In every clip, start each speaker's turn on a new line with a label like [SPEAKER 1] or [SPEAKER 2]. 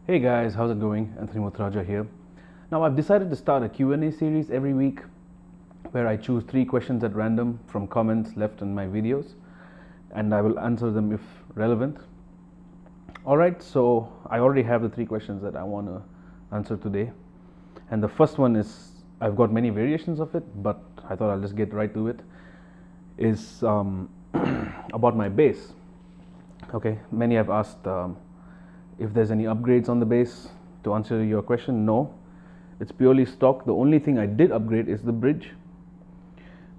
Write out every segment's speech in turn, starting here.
[SPEAKER 1] Hey guys, how's it going? Anthony Muthurajah here. Now I've decided to start a Q&A series every week where I choose 3 questions at random from comments left in my videos and I will answer them if relevant. Alright, so I already have the 3 questions that I want to answer today. And the first one is, I've got many variations of it, but I thought I'll just get right to it, is about my bass. Okay, many have asked if there's any upgrades on the bass. To answer your question, no, it's purely stock. The only thing I did upgrade is the bridge,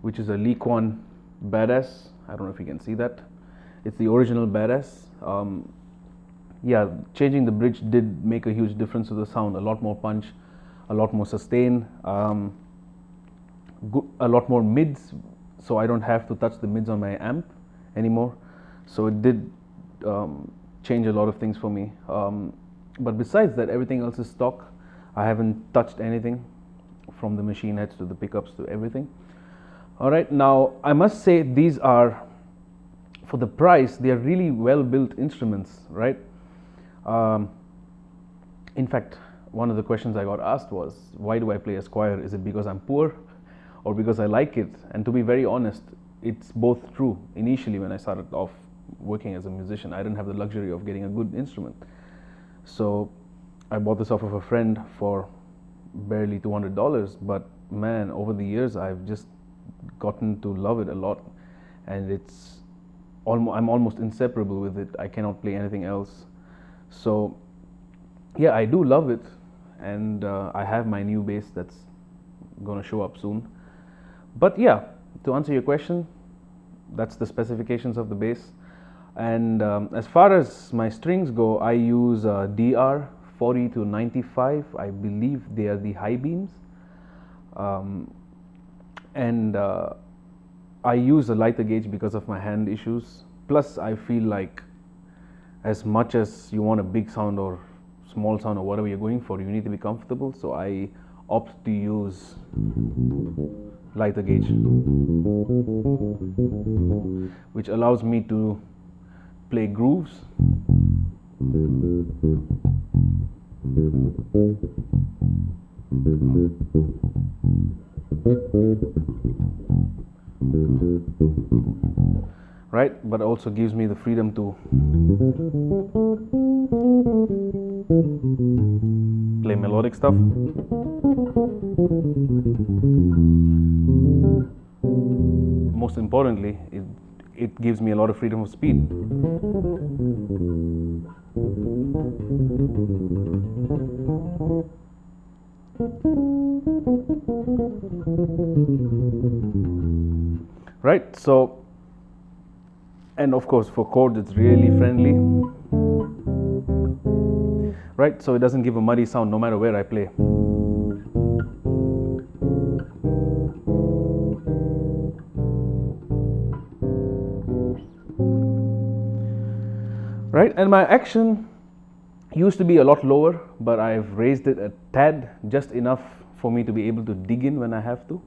[SPEAKER 1] which is a Lee Kwan Badass. I don't know if you can see that. It's the original Badass. Yeah, changing the bridge did make a huge difference to the sound. A lot more punch, a lot more sustain, a lot more mids, so I don't have to touch the mids on my amp anymore. So it did change a lot of things for me. But besides that, everything else is stock. I haven't touched anything from the machine heads to the pickups to everything. Alright, now I must say these are, for the price, they are really well built instruments, right? In fact, one of the questions I got asked was, why do I play a Squier? Is it because I'm poor or because I like it? And to be very honest, it's both true. Initially, when I started off working as a musician, I didn't have the luxury of getting a good instrument. So I bought this off of a friend for barely $200, but man, over the years I've just gotten to love it a lot, and it's I'm almost inseparable with it. I cannot play anything else. So yeah, I do love it, and I have my new bass that's gonna show up soon. But yeah, to answer your question, that's the specifications of the bass. And as far as my strings go, I use DR 40 to 95. I believe they are the high beams. And I use a lighter gauge because of my hand issues. Plus, I feel like as much as you want a big sound or small sound or whatever you're going for, you need to be comfortable. So I opt to use lighter gauge, which allows me to play grooves. Right, but also gives me the freedom to play melodic stuff. Most importantly, it gives me a lot of freedom of speed. Right, so, and of course for chords it's really friendly. Right, so it doesn't give a muddy sound no matter where I play. Right, and my action used to be a lot lower, but I've raised it a tad, just enough for me to be able to dig in when I have to.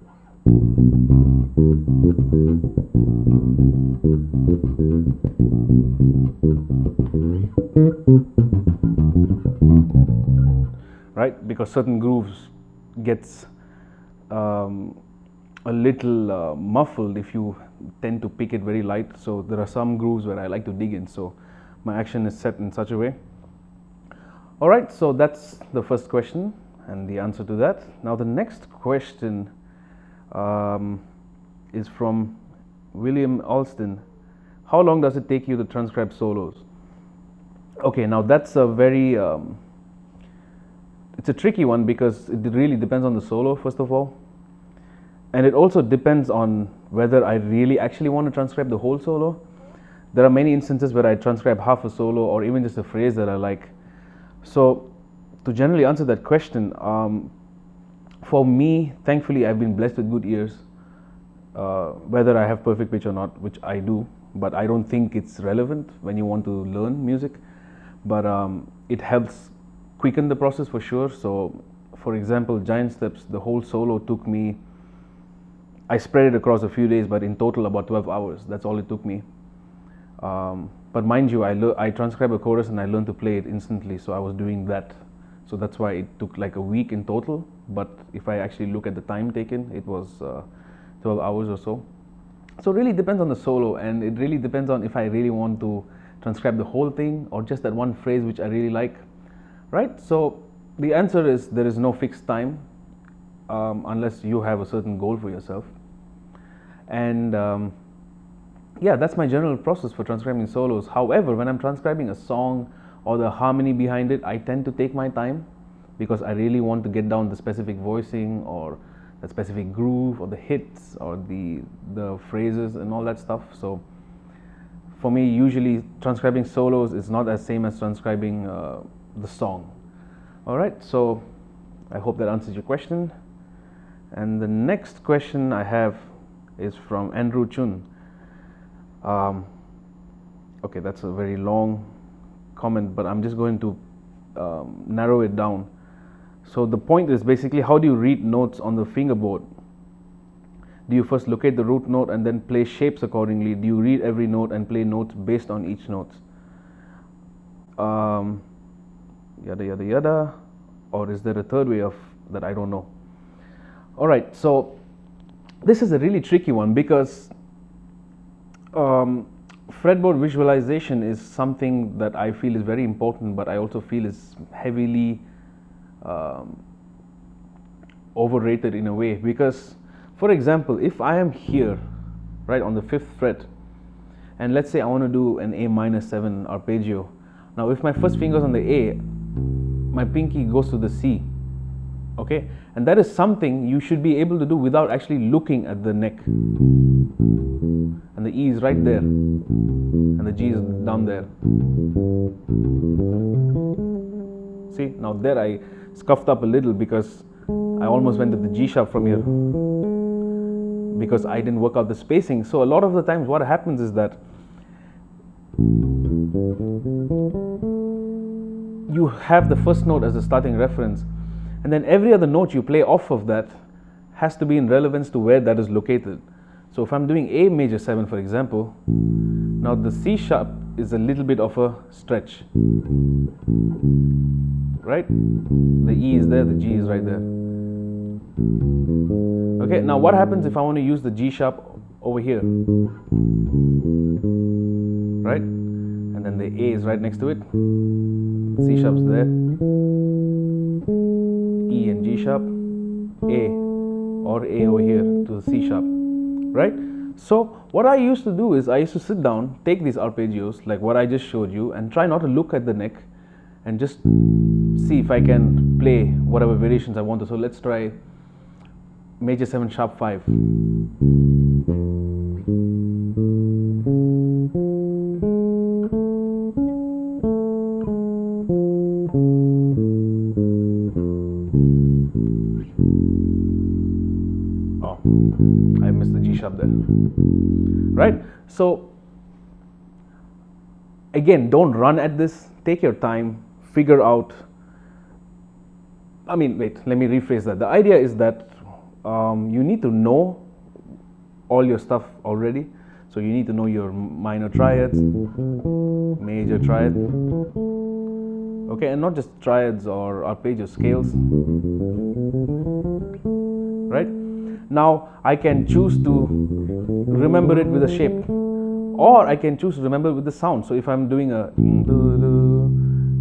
[SPEAKER 1] Right, because certain grooves gets a little muffled if you tend to pick it very light. So there are some grooves where I like to dig in. So my action is set in such a way. Alright, so that's the first question and the answer to that. Now the next question is from William Alston. How long does it take you to transcribe solos? Okay, now that's a very, it's a tricky one because it really depends on the solo, first of all. And it also depends on whether I really actually want to transcribe the whole solo. There are many instances where I transcribe half a solo or even just a phrase that I like. So to generally answer that question, for me, thankfully, I've been blessed with good ears. Whether I have perfect pitch or not, which I do, but I don't think it's relevant when you want to learn music. But it helps quicken the process for sure. So for example, Giant Steps, the whole solo took me, I spread it across a few days, but in total about 12 hours. That's all it took me. But But mind you, I transcribe a chorus and I learned to play it instantly, so I was doing that. So that's why it took like a week in total, but if I actually look at the time taken, it was 12 hours or so. So it really depends on the solo, and it really depends on if I really want to transcribe the whole thing or just that one phrase which I really like, right? So the answer is there is no fixed time unless you have a certain goal for yourself. And yeah, that's my general process for transcribing solos. However, when I'm transcribing a song or the harmony behind it, I tend to take my time because I really want to get down the specific voicing or the specific groove or the hits or the phrases and all that stuff. So for me, usually transcribing solos is not as same as transcribing the song. All right, so I hope that answers your question. And the next question I have is from Andrew Chun. Okay, that's a very long comment, but I'm just going to narrow it down. So the point is basically, how do you read notes on the fingerboard? Do you first locate the root note and then play shapes accordingly? Do you read every note and play notes based on each note? Yada yada yada. Or is there a third way of that? I don't know. All right, so this is a really tricky one because fretboard visualization is something that I feel is very important, but I also feel is heavily overrated in a way, because for example, if I am here right on the 5th fret and let's say I want to do an A minor 7 arpeggio, now if my first finger is on the A, my pinky goes to the C, okay, and that is something you should be able to do without actually looking at the neck, and the E is right there and the G is down there. See, now there I scuffed up a little because I almost went to the G sharp from here because I didn't work out the spacing. So a lot of the times what happens is that you have the first note as a starting reference, and then every other note you play off of that has to be in relevance to where that is located. So if I'm doing A major 7, for example, now the C sharp is a little bit of a stretch, right? The E is there, the G is right there. Okay, now what happens if I want to use the G sharp over here, right? And then the A is right next to it, C sharp's there, E and G sharp, A, or A over here to the C sharp, right? So what I used to do is I used to sit down, take these arpeggios like what I just showed you, and try not to look at the neck and just see if I can play whatever variations I want to. So let's try major 7 sharp 5. Oh, I missed the G sharp there, right? So again, don't run at this, take your time, figure out. I mean, wait, let me rephrase that. The idea is that you need to know all your stuff already. So you need to know your minor triads, major triad, okay, and not just triads or arpeggio scales, right? Now I can choose to remember it with a shape, or I can choose to remember it with the sound. So if I'm doing a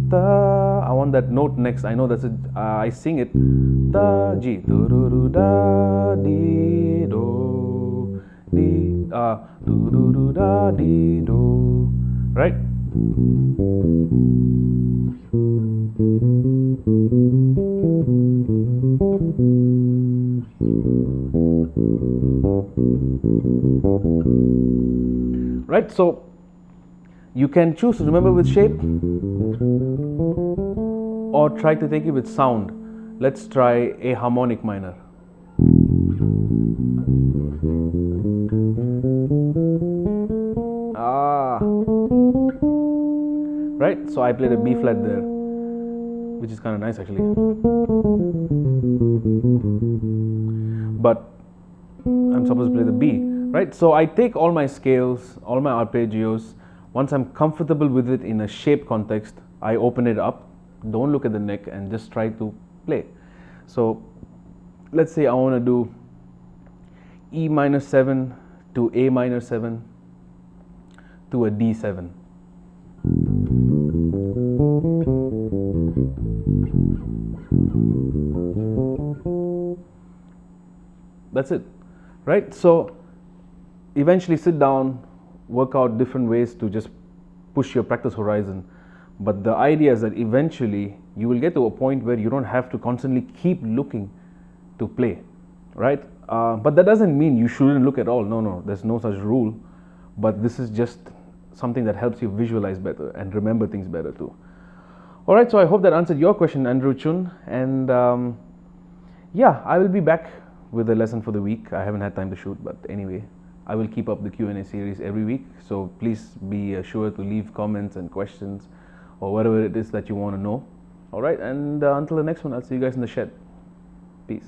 [SPEAKER 1] da, I want that note next. I know that's it. I sing it. Da G do do do da di do di do do do da di do. Right? Right. So you can choose to remember with shape or try to take it with sound. Let's try a harmonic minor. Right? So I played a B flat there, which is kind of nice actually. But I'm supposed to play the B, right? So I take all my scales, all my arpeggios. Once I'm comfortable with it in a shape context, I open it up, don't look at the neck, and just try to play. So let's say I want to do E minor 7 to A minor 7 to a D7. That's it, right? So eventually sit down, work out different ways to just push your practice horizon. But the idea is that eventually you will get to a point where you don't have to constantly keep looking to play, right? But that doesn't mean you shouldn't look at all. No, there's no such rule. But this is just something that helps you visualize better and remember things better too. All right, so I hope that answered your question, Andrew Chun. And yeah, I will be back with a lesson for the week. I haven't had time to shoot, but anyway, I will keep up the Q&A series every week. So please be sure to leave comments and questions or whatever it is that you want to know. All right, and until the next one, I'll see you guys in the shed. Peace.